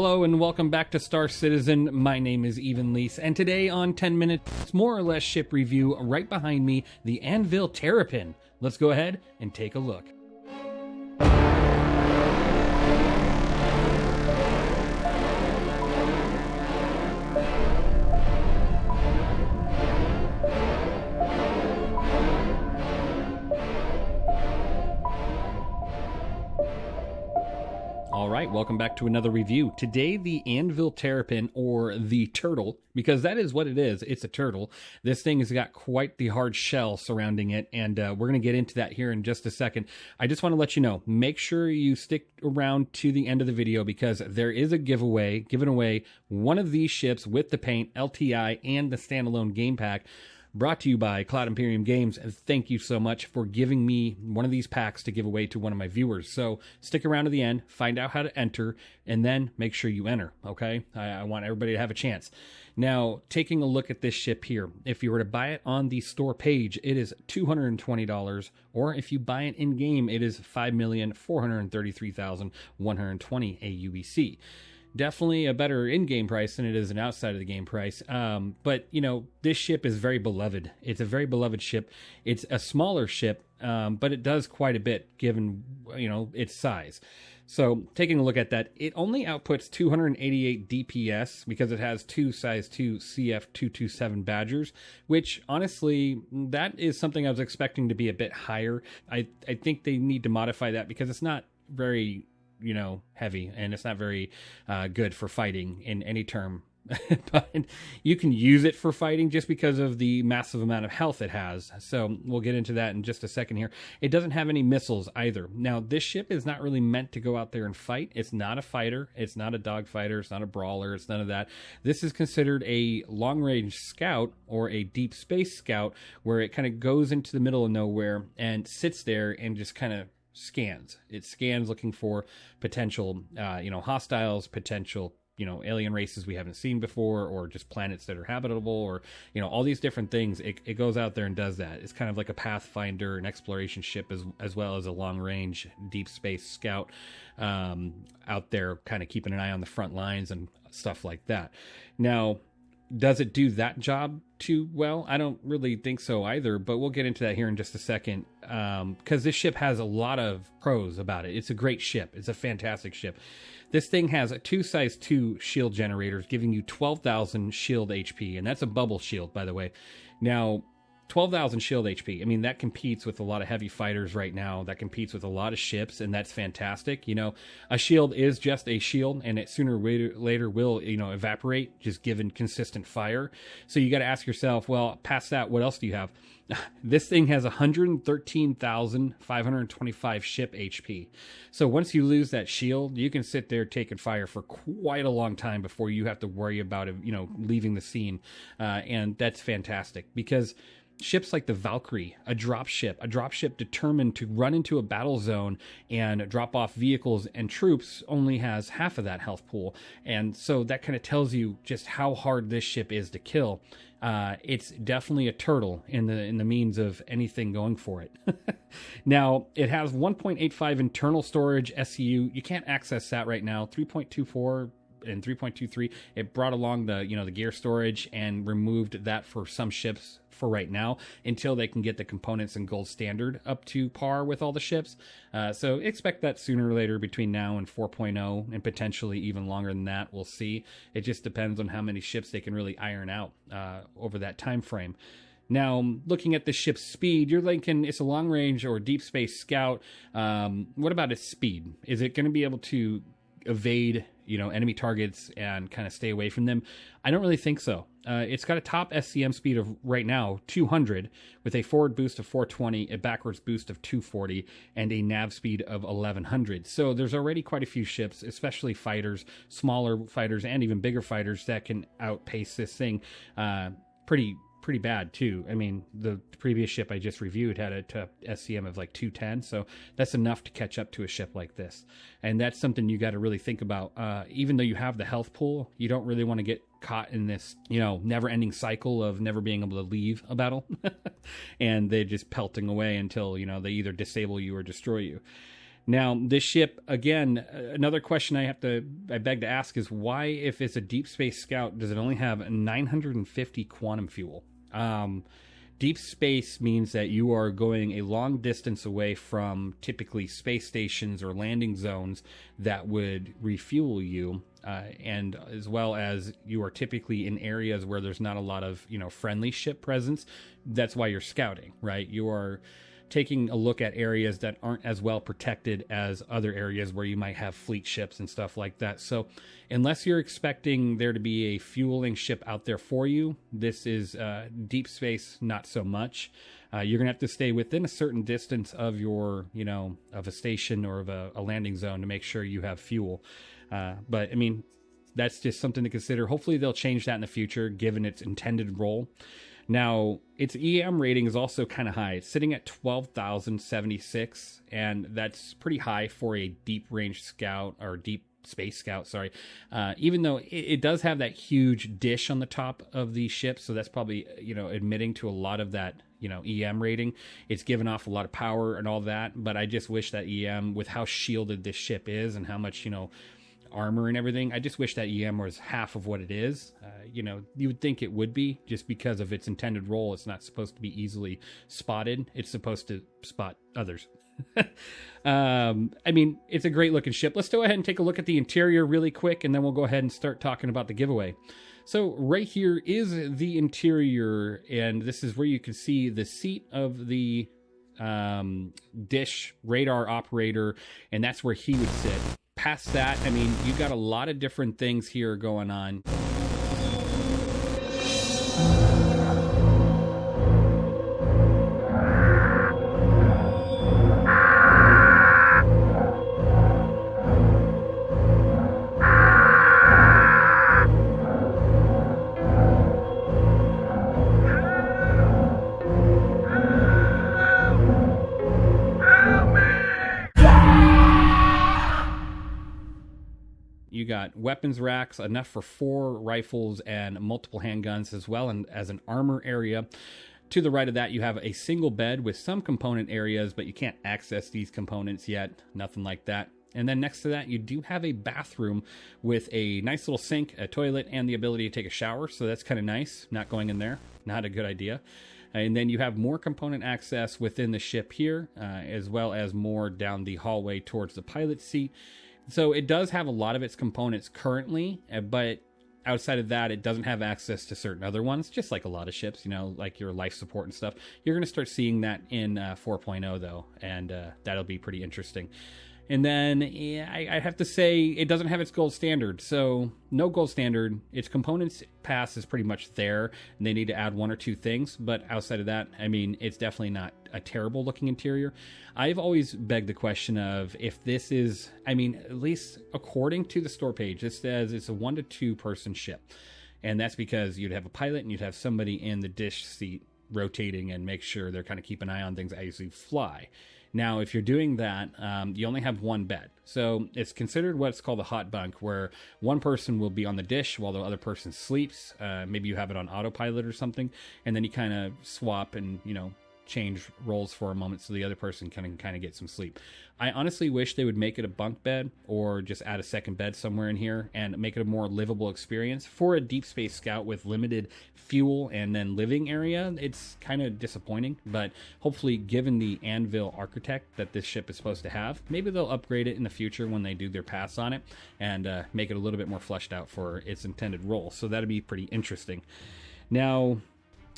Hello and welcome back to Star Citizen. My name is Even Lease, and today on 10 Minutes More or Less Ship Review, right behind me, the Anvil Terrapin. Let's go ahead and take a look. Alright, welcome back to another review. Today, the Anvil Terrapin, or the turtle, because that is what it is, it's a turtle. This thing has got quite the hard shell surrounding it, and we're going to get into that here in just a second. I just want to let you know, make sure you stick around to the end of the video, because there is a giveaway, giving away one of these ships with the paint, LTI, and the standalone game pack, brought to you by Cloud Imperium Games, and thank you so much for giving me one of these packs to give away to one of my viewers. So stick around to the end, find out how to enter, and then make sure you enter, okay? I want everybody to have a chance. Now, taking a look at this ship here, if you were to buy it on the store page, it is $220, or if you buy it in-game, it is $5,433,120 AUEC. Definitely a better in-game price than it is an outside of the game price. But, you know, this ship is very beloved. It's a very beloved ship. It's a smaller ship, but it does quite a bit given, you know, its size. So taking a look at that, it only outputs 288 DPS because it has two size 2 CF227 Badgers, which honestly, that is something I was expecting to be a bit higher. I think they need to modify that because it's not very, you know, heavy, and it's not very good for fighting in any term. But you can use it for fighting just because of the massive amount of health it has. So we'll get into that in just a second here. It doesn't have any missiles either. Now, this ship is not really meant to go out there and fight. It's not a fighter. It's not a dogfighter. It's not a brawler. It's none of that. This is considered a long-range scout or a deep space scout, where it kind of goes into the middle of nowhere and sits there and just kind of scans. It scans looking for potential, hostiles, potential, alien races we haven't seen before, or just planets that are habitable, or, all these different things. It goes out there and does that. It's kind of like a Pathfinder, an exploration ship, as well as a long-range deep space scout out there, kind of keeping an eye on the front lines and stuff like that. Now, does it do that job too well? I don't really think so either, but we'll get into that here in just a second, because this ship has a lot of pros about it. It's a great ship. It's a fantastic ship. This thing has two size 2 shield generators, giving you 12,000 shield HP, and that's a bubble shield, by the way. Now, 12,000 shield HP. I mean, that competes with a lot of heavy fighters right now. That competes with a lot of ships, and that's fantastic. A shield is just a shield, and it sooner or later will, evaporate, just given consistent fire. So you got to ask yourself, well, past that, what else do you have? This thing has 113,525 ship HP. So once you lose that shield, you can sit there taking fire for quite a long time before you have to worry about it, leaving the scene. And that's fantastic, because ships like the Valkyrie, a dropship determined to run into a battle zone and drop off vehicles and troops, only has half of that health pool. And so that kind of tells you just how hard this ship is to kill. It's definitely a turtle in the means of anything going for it. Now, it has 1.85 internal storage SCU. You can't access that right now. 3.24 and 3.23. It brought along the gear storage and removed that for some ships for right now, until they can get the components and gold standard up to par with all the ships. So expect that sooner or later, between now and 4.0, and potentially even longer than that. We'll see. It just depends on how many ships they can really iron out over that time frame. Now, looking at the ship's speed, you're thinking it's a long-range or deep space scout. What about its speed? Is it going to be able to evade enemy targets and kind of stay away from them? I don't really think so. It's got a top SCM speed of right now 200, with a forward boost of 420, a backwards boost of 240, and a nav speed of 1100. So there's already quite a few ships, especially fighters, smaller fighters, and even bigger fighters, that can outpace this thing pretty bad too. I mean, the previous ship I just reviewed had a SCM of like 210, so that's enough to catch up to a ship like this. And that's something you got to really think about. Even though you have the health pool, you don't really want to get caught in this, never-ending cycle of never being able to leave a battle, and they're just pelting away until, they either disable you or destroy you. Now, this ship, again, another question I beg to ask is why, if it's a Deep Space Scout, does it only have 950 quantum fuel? Deep space means that you are going a long distance away from typically space stations or landing zones that would refuel you, and as well as you are typically in areas where there's not a lot of, friendly ship presence. That's why you're scouting, right? You are taking a look at areas that aren't as well protected as other areas where you might have fleet ships and stuff like that. So unless you're expecting there to be a fueling ship out there for you, this is deep space, not so much. You're going to have to stay within a certain distance of your, of a station or of a landing zone to make sure you have fuel. But I mean, that's just something to consider. Hopefully they'll change that in the future, given its intended role. Now, its EM rating is also kind of high. It's sitting at 12,076, and that's pretty high for a deep range scout, or deep space scout, sorry. Even though it does have that huge dish on the top of the ship, so that's probably, admitting to a lot of that, EM rating. It's given off a lot of power and all that, but I just wish that EM, with how shielded this ship is and how much, armor and everything, I just wish that EM was half of what it is. You would think it would be, just because of its intended role. It's not supposed to be easily spotted. It's supposed to spot others. I mean, it's a great looking ship. Let's go ahead and take a look at the interior really quick, and then we'll go ahead and start talking about the giveaway. So right here is the interior, and this is where you can see the seat of the dish radar operator, and that's where he would sit. Past that, I mean, you got a lot of different things here going on. You got weapons racks, enough for 4 rifles and multiple handguns, as well as an armor area. To the right of that, you have a single bed with some component areas, but you can't access these components yet. Nothing like that. And then next to that, you do have a bathroom with a nice little sink, a toilet, and the ability to take a shower. So that's kind of nice. Not going in there. Not a good idea. And then you have more component access within the ship here, as well as more down the hallway towards the pilot seat. So it does have a lot of its components currently, but outside of that, it doesn't have access to certain other ones, just like a lot of ships, like your life support and stuff. You're going to start seeing that in 4.0, though, and that'll be pretty interesting. And then I have to say, it doesn't have its gold standard. So no gold standard. Its components pass is pretty much there, and they need to add 1 or 2 things. But outside of that, I mean, it's definitely not a terrible looking interior. I've always begged the question of if this is, I mean, at least according to the store page, it says it's a 1 to 2 person ship. And that's because you'd have a pilot and you'd have somebody in the dish seat rotating and make sure they're kind of keep an eye on things as you fly. Now, if you're doing that, you only have 1 bed. So it's considered what's called a hot bunk, where one person will be on the dish while the other person sleeps. Maybe you have it on autopilot or something, and then you kind of swap and, change roles for a moment so the other person can kind of get some sleep. I honestly wish they would make it a bunk bed, or just add a second bed somewhere in here and make it a more livable experience. For a deep space scout with limited fuel and then living area, it's kind of disappointing, but hopefully, given the Anvil architect that this ship is supposed to have, maybe they'll upgrade it in the future when they do their pass on it and make it a little bit more fleshed out for its intended role. So that'd be pretty interesting. Now,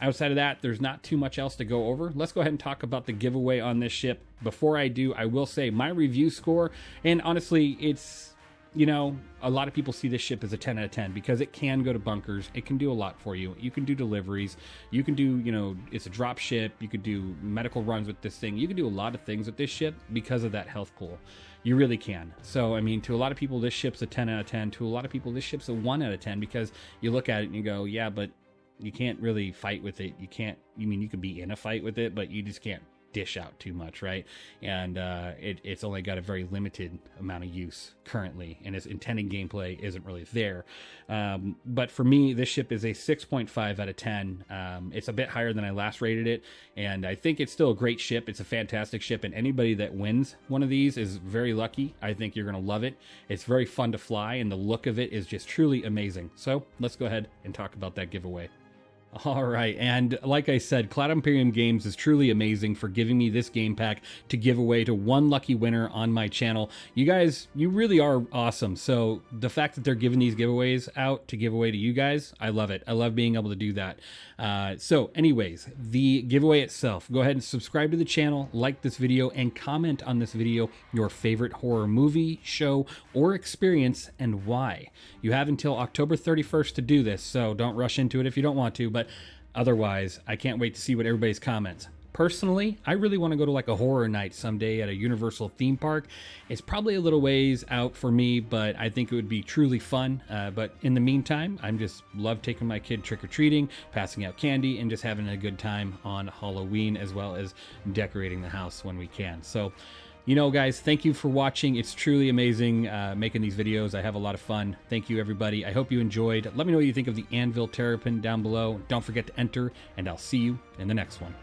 outside of that, there's not too much else to go over. Let's go ahead and talk about the giveaway on this ship. Before I do, I will say my review score, and honestly, it's, a lot of people see this ship as a 10 out of 10 because it can go to bunkers. It can do a lot for you. You can do deliveries. You can do, it's a drop ship. You could do medical runs with this thing. You can do a lot of things with this ship because of that health pool. You really can. So, I mean, to a lot of people, this ship's a 10 out of 10. To a lot of people, this ship's a 1 out of 10 because you look at it and you go, yeah, but you can't really fight with it. You can be in a fight with it, but you just can't dish out too much, right? And it's only got a very limited amount of use currently, and its intended gameplay isn't really there. But for me, this ship is a 6.5 out of 10. It's a bit higher than I last rated it, and I think it's still a great ship. It's a fantastic ship, and anybody that wins one of these is very lucky. I think you're going to love it. It's very fun to fly, and the look of it is just truly amazing. So let's go ahead and talk about that giveaway. All right, and like I said, Cloud Imperium Games is truly amazing for giving me this game pack to give away to one lucky winner on my channel. You guys, you really are awesome. So the fact that they're giving these giveaways out to give away to you guys, I love it. I love being able to do that. So anyways, the giveaway itself, go ahead and subscribe to the channel, like this video, and comment on this video your favorite horror movie, show, or experience and why. You have until October 31st to do this, so don't rush into it if you don't want to, but otherwise, I can't wait to see what everybody's comments. Personally, I really want to go to like a horror night someday at a Universal theme park. It's probably a little ways out for me, but I think it would be truly fun. But in the meantime, I'm just love taking my kid trick-or-treating, passing out candy, and just having a good time on Halloween, as well as decorating the house when we can. So, you know, guys, thank you for watching. It's truly amazing making these videos. I have a lot of fun. Thank you, everybody. I hope you enjoyed. Let me know what you think of the Anvil Terrapin down below. Don't forget to enter, and I'll see you in the next one.